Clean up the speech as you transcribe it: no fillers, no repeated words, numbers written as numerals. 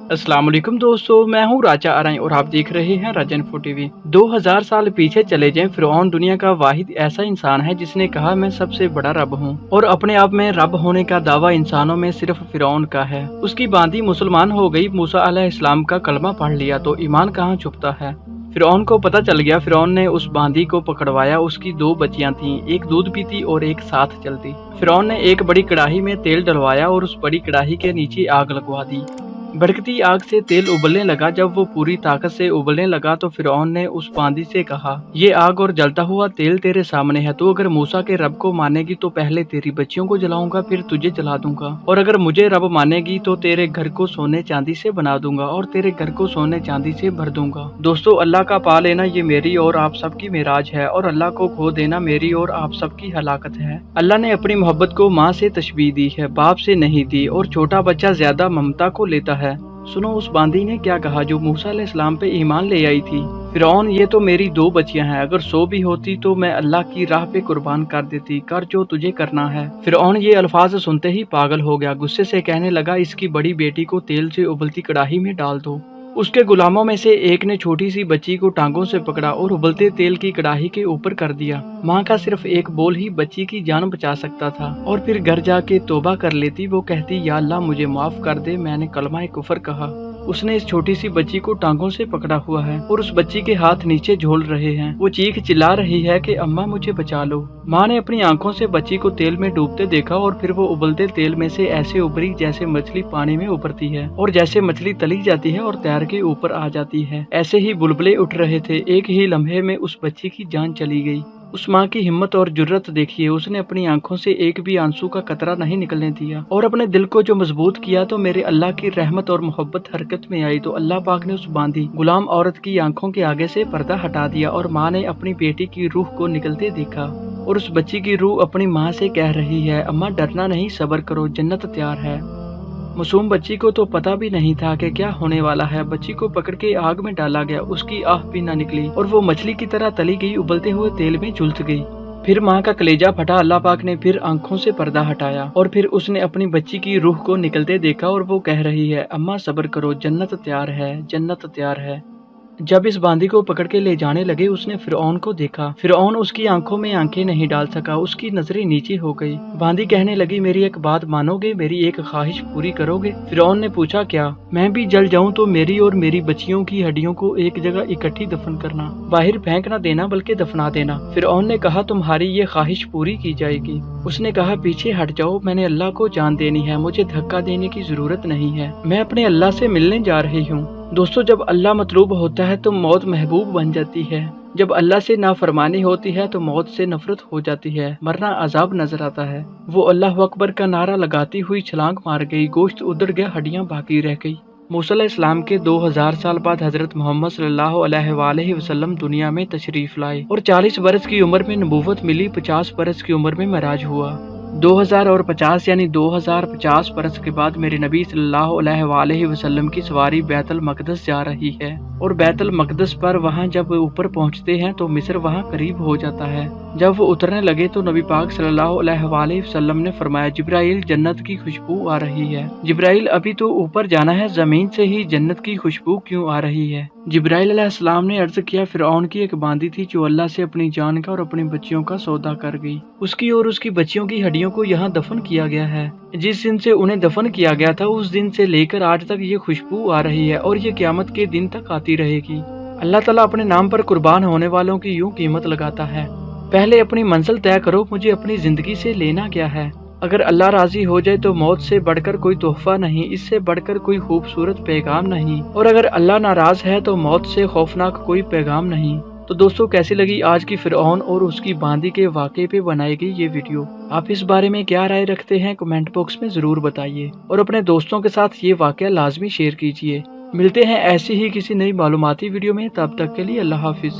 अस्सलाम वालेकुम दोस्तों, मैं हूँ राजा आरई और आप देख रहे हैं राजा इन्फो टीवी। 2000 साल पीछे चले जाएं, फिरौन दुनिया का वाहिद ऐसा इंसान है जिसने कहा मैं सबसे बड़ा रब हूँ और अपने आप में रब होने का दावा इंसानों में सिर्फ फिरौन का है। उसकी बांदी मुसलमान हो गई, मूसा अलैहिस्सलाम का कलमा पढ़ लिया तो ईमान कहाँ छुपता है। फिरौन को पता चल गया। फिरौन ने उस बांदी को पकड़वाया। उसकी 2 बच्चियां थीं, एक दूध पीती और एक साथ चलती। फिरौन ने एक बड़ी कड़ाही में तेल डलवाया और उस बड़ी कड़ाही के नीचे आग लगवा दी। भड़कती आग से तेल उबलने लगा। जब वो पूरी ताकत से उबलने लगा तो फिरौन ने उस बांदी से कहा, ये आग और जलता हुआ तेल तेरे सामने है। तो अगर मूसा के रब को मानेगी तो पहले तेरी बच्चियों को जलाऊंगा, फिर तुझे जला दूंगा। और अगर मुझे रब मानेगी तो तेरे घर को सोने चांदी से बना दूंगा और तेरे घर को सोने चांदी से भर दूंगा। दोस्तों, अल्लाह का पा लेना ये मेरी और आप सबकी मेराज है और अल्लाह को खो देना मेरी और आप सबकी हलाकत है। अल्लाह ने अपनी मोहब्बत को माँ से तशबीह दी है, बाप से नहीं दी, और छोटा बच्चा ज्यादा ममता को लेता है। सुनो उस बांदी ने क्या कहा जो मूसा अलैहिस्सलाम पे ईमान ले आई थी। फिरौन, ये तो मेरी 2 बच्चियां हैं, अगर 100 भी होती तो मैं अल्लाह की राह पे कुर्बान कर देती, कर जो तुझे करना है। फिरौन ये अल्फाज सुनते ही पागल हो गया। गुस्से से कहने लगा, इसकी बड़ी बेटी को तेल से उबलती कड़ाही में डाल दो। उसके गुलामों में से एक ने छोटी सी बच्ची को टांगों से पकड़ा और उबलते तेल की कड़ाही के ऊपर कर दिया। माँ का सिर्फ एक बोल ही बच्ची की जान बचा सकता था। और फिर घर जाके तौबा कर लेती। वो कहती, या अल्लाह मुझे माफ कर दे, मैंने कलमा कुफर कहा। उसने इस छोटी सी बच्ची को टांगों से पकड़ा हुआ है और उस बच्ची के हाथ नीचे झोल रहे हैं। वो चीख चिल्ला रही है कि अम्मा मुझे बचा लो। माँ ने अपनी आंखों से बच्ची को तेल में डूबते देखा और फिर वो उबलते तेल में से ऐसे उभरी जैसे मछली पानी में उभरती है और जैसे मछली तली जाती है और तैर के ऊपर आ जाती है। ऐसे ही बुलबुले उठ रहे थे। एक ही लम्हे में उस बच्ची की जान चली गई। उस माँ की हिम्मत और जुर्रत देखिए। उसने अपनी आंखों से एक भी आंसू का कतरा नहीं निकलने दिया और अपने दिल को जो मजबूत किया तो मेरे अल्लाह की रहमत और मोहब्बत हरकत में आई। तो अल्लाह पाक ने उस बांदी गुलाम औरत की आंखों के आगे से पर्दा हटा दिया और माँ ने अपनी बेटी की रूह को निकलते देखा। और उस बच्ची की रूह अपनी माँ से कह रही है, अम्मा डरना नहीं, सब्र करो, जन्नत तैयार है। मासूम बच्ची को तो पता भी नहीं था कि क्या होने वाला है। बच्ची को पकड़ के आग में डाला गया। उसकी आह भी न निकली और वो मछली की तरह तली गई, उबलते हुए तेल में झुलस गई। फिर माँ का कलेजा फटा। अल्लाह पाक ने फिर आंखों से पर्दा हटाया और फिर उसने अपनी बच्ची की रूह को निकलते देखा और वो कह रही है, अम्मा सब्र करो, जन्नत तैयार है, जन्नत तैयार है। जब इस बांदी को पकड़ के ले जाने लगे उसने फिरौन को देखा। फिरौन उसकी आंखों में आंखें नहीं डाल सका। उसकी नजरें नीचे हो गई। बांदी कहने लगी, मेरी एक बात मानोगे, मेरी एक ख्वाहिश पूरी करोगे। फिरौन ने पूछा, क्या? मैं भी जल जाऊं तो मेरी और मेरी बच्चियों की हड्डियों को एक जगह इकट्ठी दफन करना, बाहर फेंक ना देना बल्कि दफना देना। फिरौन ने कहा, तुम्हारी ये ख्वाहिश पूरी की जाएगी। उसने कहा, पीछे हट जाओ, मैंने अल्लाह को जान देनी है, मुझे धक्का देने की जरूरत नहीं है, मैं अपने अल्लाह से मिलने जा रही हूँ। दोस्तों, जब अल्लाह मतलूब होता है तो मौत महबूब बन जाती है। जब अल्लाह से नाफरमानी होती है तो मौत से नफरत हो जाती है, मरना अजाब नजर आता है। वो अल्लाह अकबर का नारा लगाती हुई छलांग मार गई। गोश्त उधड़ गया, हड्डियां बाकी रह गई। मूसा अलैहिस्सलाम के 2000 साल बाद हजरत मोहम्मद सल्लल्लाहु अलैहि वसल्लम दुनिया में तशरीफ लाए और 40 बरस की उम्र में नबूवत मिली। 50 बरस की उम्र में मराज हुआ। 2000 और 50 यानी 2050 बरस के बाद मेरे नबी सल्लल्लाहु अलैहि वसल्लम की सवारी बैतुल मक़दस जा रही है और बैतुल मक़दस पर वहां जब ऊपर पहुंचते हैं तो मिस्र वहां करीब हो जाता है। जब वो उतरने लगे तो नबी पाक सल्लल्लाहु अलैहि वसल्लम ने फरमाया, जिब्राइल जन्नत की खुशबू आ रही है। जिब्राइल अभी तो ऊपर जाना है, जमीन से ही जन्नत की खुशबू क्यों आ रही है? जिब्राइल अलैहिस्सलाम ने अर्ज किया, फिरौन की एक बांदी थी जो अल्लाह से अपनी जान का और अपनी बच्चियों का सौदा कर गई। उसकी और उसकी बच्चियों की हड्डियों को यहाँ दफन किया गया है। जिस दिन से उन्हें दफन किया गया था उस दिन से लेकर आज तक ये खुशबू आ रही है और ये क़यामत के दिन तक आती रहेगी। अल्लाह ताला अपने नाम पर कुर्बान होने वालों की यूं कीमत लगाता है। पहले अपनी मंजिल तय करो, मुझे अपनी जिंदगी से लेना क्या है। अगर अल्लाह राजी हो जाए तो मौत से बढ़कर कोई तोहफा नहीं, इससे बढ़कर कोई खूबसूरत पैगाम नहीं, और अगर अल्लाह नाराज है तो मौत से खौफनाक कोई पैगाम नहीं। तो दोस्तों, कैसी लगी आज की फिरौन और उसकी बांदी के वाक़े पे बनाई गई ये वीडियो? आप इस बारे में क्या राय रखते हैं? कमेंट बॉक्स में जरूर बताइए और अपने दोस्तों के साथ ये वाक़या लाजमी शेयर कीजिए। मिलते हैं ऐसी ही किसी नई मालूमाती वीडियो में, तब तक के लिए अल्लाह हाफिज।